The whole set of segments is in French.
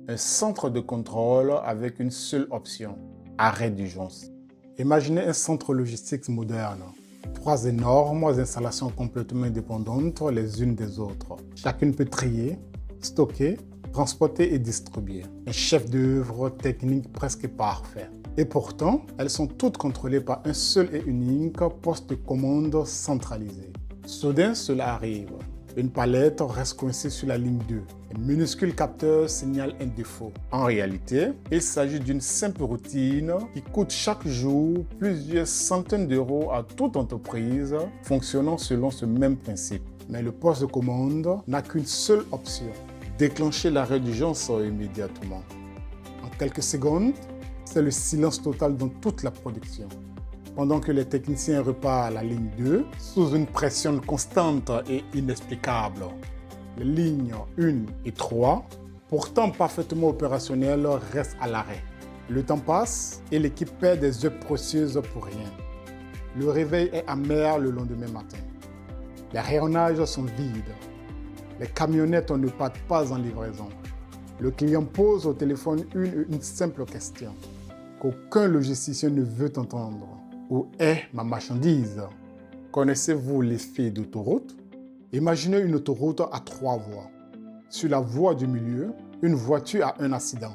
un centre de contrôle avec une seule option, arrêt d'urgence. Imaginez un centre logistique moderne. 3 énormes installations complètement indépendantes les unes des autres. Chacune peut trier, stocker, transporter et distribuer. Un chef d'œuvre technique presque parfait. Et pourtant, elles sont toutes contrôlées par un seul et unique poste de commande centralisé. Soudain, cela arrive. Une palette reste coincée sur la ligne 2. Un minuscule capteur signale un défaut. En réalité, il s'agit d'une simple routine qui coûte chaque jour plusieurs centaines d'euros à toute entreprise fonctionnant selon ce même principe. Mais le poste de commande n'a qu'une seule option, déclencher l'arrêt d'urgence immédiatement. En quelques secondes, c'est le silence total dans toute la production. Pendant que les techniciens repartent à la ligne 2, sous une pression constante et inexplicable. Les lignes 1 et 3, pourtant parfaitement opérationnelles, restent à l'arrêt. Le temps passe et l'équipe perd des heures précieuses pour rien. Le réveil est amer le lendemain matin. Les rayonnages sont vides. Les camionnettes ne partent pas en livraison. Le client pose au téléphone une simple question qu'aucun logisticien ne veut entendre. Où est ma marchandise? Connaissez-vous l'effet d'autoroute? Imaginez une autoroute à 3 voies. Sur la voie du milieu, une voiture a un accident.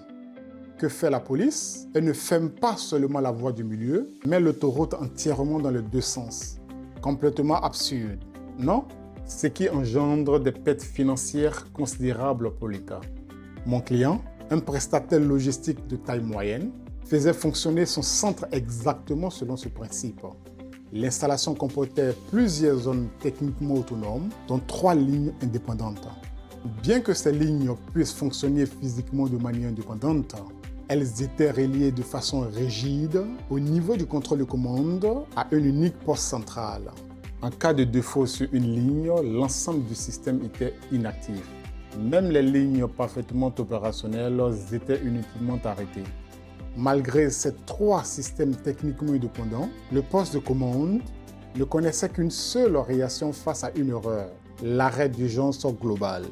Que fait la police? Elle ne ferme pas seulement la voie du milieu, mais l'autoroute entièrement dans les 2 sens. Complètement absurde, non? Ce qui engendre des pertes financières considérables pour l'État. Mon client, un prestataire logistique de taille moyenne, faisait fonctionner son centre exactement selon ce principe. L'installation comportait plusieurs zones techniquement autonomes, dont 3 lignes indépendantes. Bien que ces lignes puissent fonctionner physiquement de manière indépendante, elles étaient reliées de façon rigide au niveau du contrôle de commande à un unique poste central. En cas de défaut sur une ligne, l'ensemble du système était inactif. Même les lignes parfaitement opérationnelles étaient inutilement arrêtées. Malgré ces 3 systèmes techniquement indépendants, le poste de commande ne connaissait qu'une seule réaction face à une erreur, l'arrêt d'urgence global.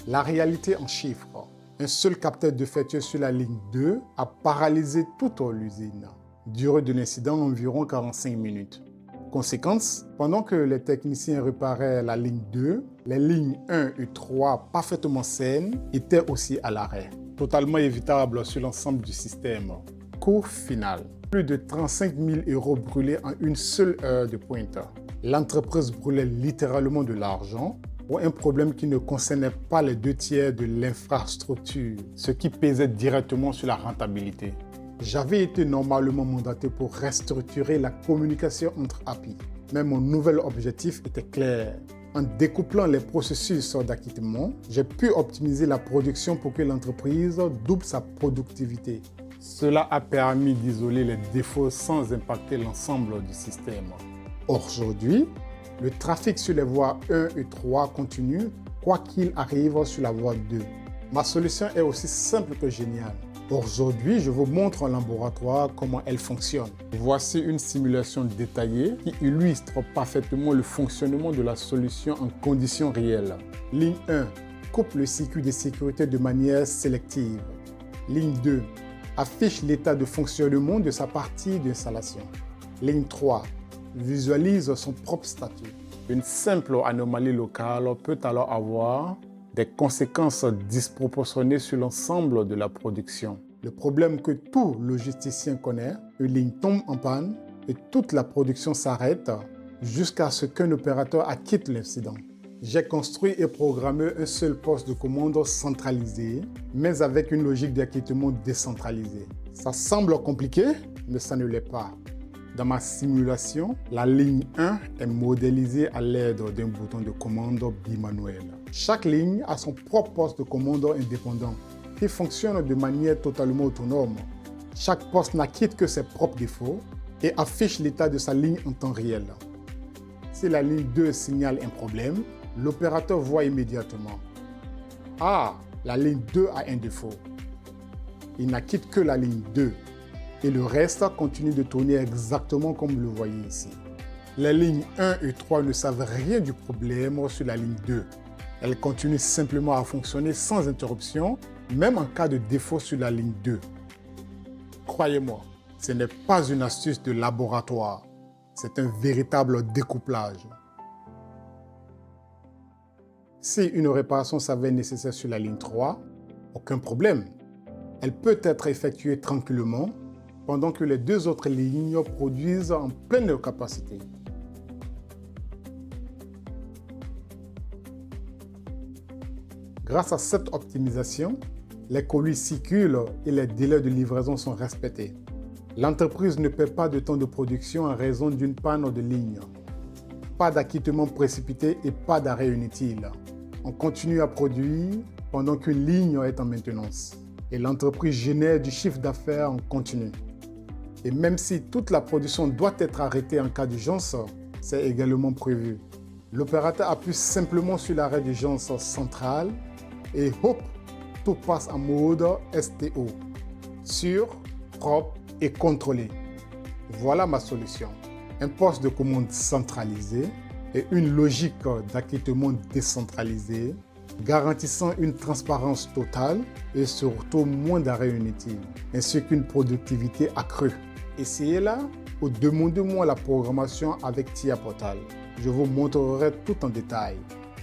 La réalité en chiffres, un seul capteur de facture sur la ligne 2 a paralysé toute l'usine. Durée de l'incident environ 45 minutes. Conséquence, pendant que les techniciens réparaient la ligne 2, les lignes 1 et 3 parfaitement saines étaient aussi à l'arrêt. Totalement évitable sur l'ensemble du système. Coût final, plus de 35 000 € brûlés en une seule heure de pointe. L'entreprise brûlait littéralement de l'argent pour un problème qui ne concernait pas les 2/3 de l'infrastructure, ce qui pesait directement sur la rentabilité. J'avais été normalement mandaté pour restructurer la communication entre API, mais mon nouvel objectif était clair. En découplant les processus d'acquittement, j'ai pu optimiser la production pour que l'entreprise double sa productivité. Cela a permis d'isoler les défauts sans impacter l'ensemble du système. Aujourd'hui, le trafic sur les voies 1 et 3 continue, quoi qu'il arrive sur la voie 2. Ma solution est aussi simple que géniale. Aujourd'hui, je vous montre en laboratoire comment elle fonctionne. Voici une simulation détaillée qui illustre parfaitement le fonctionnement de la solution en conditions réelles. Ligne 1. Coupe le circuit de sécurité de manière sélective. Ligne 2. Affiche l'état de fonctionnement de sa partie d'installation. Ligne 3. Visualise son propre statut. Une simple anomalie locale peut alors avoir des conséquences disproportionnées sur l'ensemble de la production. Le problème que tout logisticien connaît, une ligne tombe en panne et toute la production s'arrête jusqu'à ce qu'un opérateur acquitte l'incident. J'ai construit et programmé un seul poste de commande centralisé, mais avec une logique d'acquittement décentralisée. Ça semble compliqué, mais ça ne l'est pas. Dans ma simulation, la ligne 1 est modélisée à l'aide d'un bouton de commande bimanuel. Chaque ligne a son propre poste de commande indépendant qui fonctionne de manière totalement autonome. Chaque poste n'acquitte que ses propres défauts et affiche l'état de sa ligne en temps réel. Si la ligne 2 signale un problème, l'opérateur voit immédiatement « Ah, la ligne 2 a un défaut ». Il n'acquitte que la ligne 2. Et le reste continue de tourner exactement comme vous le voyez ici. Les lignes 1 et 3 ne savent rien du problème sur la ligne 2. Elles continuent simplement à fonctionner sans interruption même en cas de défaut sur la ligne 2. Croyez-moi, ce n'est pas une astuce de laboratoire, c'est un véritable découplage. Si une réparation s'avère nécessaire sur la ligne 3, aucun problème. Elle peut être effectuée tranquillement pendant que les deux autres lignes produisent en pleine capacité. Grâce à cette optimisation, les colis circulent et les délais de livraison sont respectés. L'entreprise ne perd pas de temps de production en raison d'une panne de ligne. Pas d'acquittement précipité et pas d'arrêt inutile. On continue à produire pendant qu'une ligne est en maintenance. Et l'entreprise génère du chiffre d'affaires en continu. Et même si toute la production doit être arrêtée en cas d'urgence, c'est également prévu. L'opérateur appuie simplement sur l'arrêt d'urgence central et hop, tout passe en mode STO, sûr, propre et contrôlé. Voilà ma solution. Un poste de commande centralisé et une logique d'acquittement décentralisée, garantissant une transparence totale et surtout moins d'arrêts inutiles, ainsi qu'une productivité accrue. Essayez-la ou demandez-moi la programmation avec TIA Portal. Je vous montrerai tout en détail.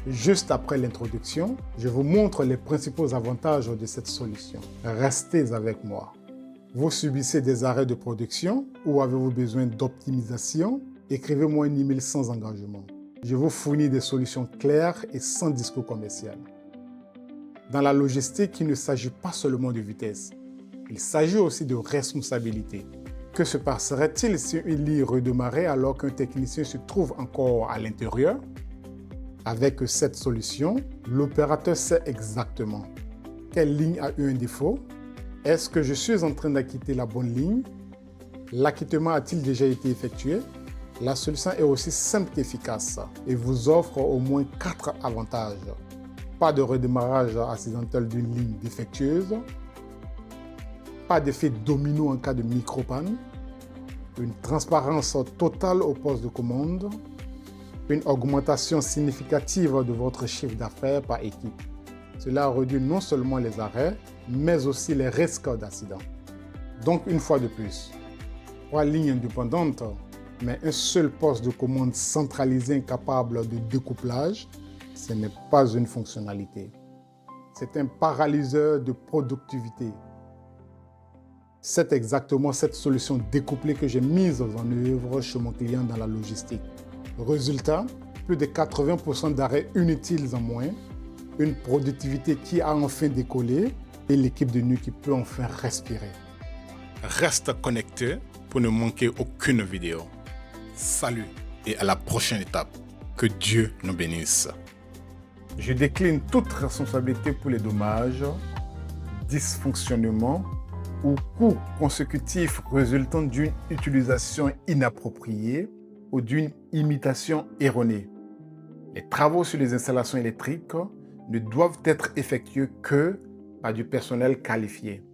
Juste après l'introduction, je vous montre les principaux avantages de cette solution. Restez avec moi. Vous subissez des arrêts de production ou avez-vous besoin d'optimisation? Écrivez-moi un email sans engagement. Je vous fournis des solutions claires et sans discours commercial. Dans la logistique, il ne s'agit pas seulement de vitesse. Il s'agit aussi de responsabilité. Que se passerait-il si une ligne redémarrait alors qu'un technicien se trouve encore à l'intérieur? Avec cette solution, l'opérateur sait exactement quelle ligne a eu un défaut. Est-ce que je suis en train d'acquitter la bonne ligne? L'acquittement a-t-il déjà été effectué? La solution est aussi simple qu'efficace et vous offre au moins 4 avantages. Pas de redémarrage accidentel d'une ligne défectueuse, pas d'effet domino en cas de micro-panne, une transparence totale au poste de commande, une augmentation significative de votre chiffre d'affaires par équipe. Cela réduit non seulement les arrêts, mais aussi les risques d'accident. Donc, une fois de plus, 3 lignes indépendantes, mais un seul poste de commande centralisé incapable de découplage, ce n'est pas une fonctionnalité. C'est un paralyseur de productivité. C'est exactement cette solution découplée que j'ai mise en œuvre chez mon client dans la logistique. Résultat, plus de 80% d'arrêts inutiles en moins, une productivité qui a enfin décollé et l'équipe de nuit qui peut enfin respirer. Reste connecté pour ne manquer aucune vidéo. Salut et à la prochaine étape. Que Dieu nous bénisse. Je décline toute responsabilité pour les dommages, dysfonctionnements ou coûts consécutifs résultant d'une utilisation inappropriée ou d'une imitation erronée. Les travaux sur les installations électriques ne doivent être effectués que par du personnel qualifié.